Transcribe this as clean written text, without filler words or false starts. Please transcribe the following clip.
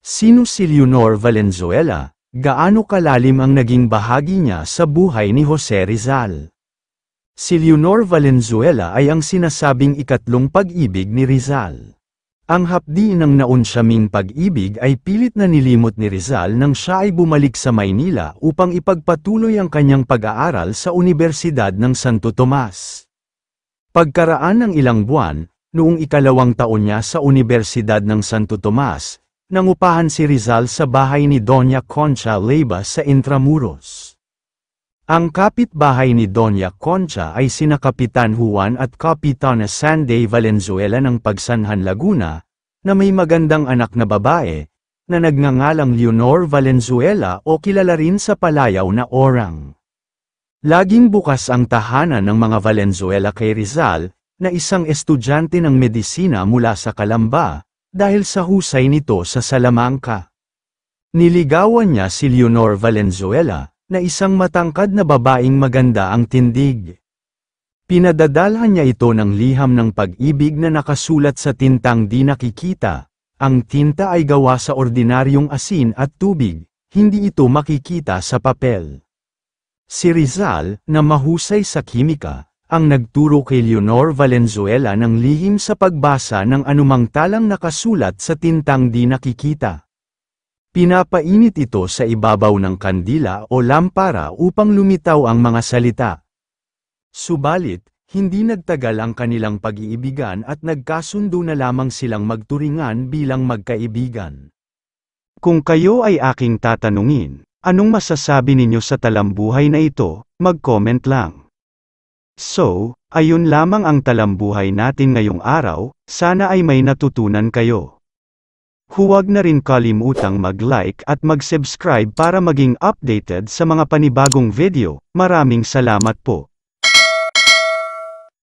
Sino si Leonor Valenzuela? Gaano kalalim ang naging bahagi niya sa buhay ni Jose Rizal? Si Leonor Valenzuela ay ang sinasabing ikatlong pag-ibig ni Rizal. Ang hapdi ng naunsyaming pag-ibig ay pilit na nilimot ni Rizal nang siya ay bumalik sa Maynila upang ipagpatuloy ang kanyang pag-aaral sa Universidad ng Santo Tomas. Pagkaraan ng ilang buwan, noong ikalawang taon niya sa Universidad ng Santo Tomas, nangupahan si Rizal sa bahay ni Doña Concha Leyva sa Intramuros. Ang kapitbahay ni Doña Concha ay sina Kapitan Juan at Kapitana Sanday Valenzuela ng Pagsanhan, Laguna, na may magandang anak na babae, na nagngangalang Leonor Valenzuela o kilala rin sa palayaw na Orang. Laging bukas ang tahanan ng mga Valenzuela kay Rizal, na isang estudyante ng medisina mula sa Calamba, dahil sa husay nito sa Salamanca. Niligawan niya si Leonor Valenzuela, na isang matangkad na babaeng maganda ang tindig. Pinadadalhan niya ito ng liham ng pag-ibig na nakasulat sa tintang di nakikita. Ang tinta ay gawa sa ordinaryong asin at tubig, hindi ito makikita sa papel. Si Rizal, na mahusay sa kimika, ang nagturo kay Leonor Valenzuela ng lihim sa pagbasa ng anumang talang nakasulat sa tintang di nakikita. Pinapainit ito sa ibabaw ng kandila o lampara upang lumitaw ang mga salita. Subalit, hindi nagtagal ang kanilang pag-iibigan at nagkasundo na lamang silang magturingan bilang magkaibigan. Kung kayo ay aking tatanungin, anong masasabi ninyo sa talambuhay na ito, mag-comment lang. So, ayun lamang ang talambuhay natin ngayong araw, sana ay may natutunan kayo. Huwag na rin kalimutang mag-like at mag-subscribe para maging updated sa mga panibagong video. Maraming salamat po.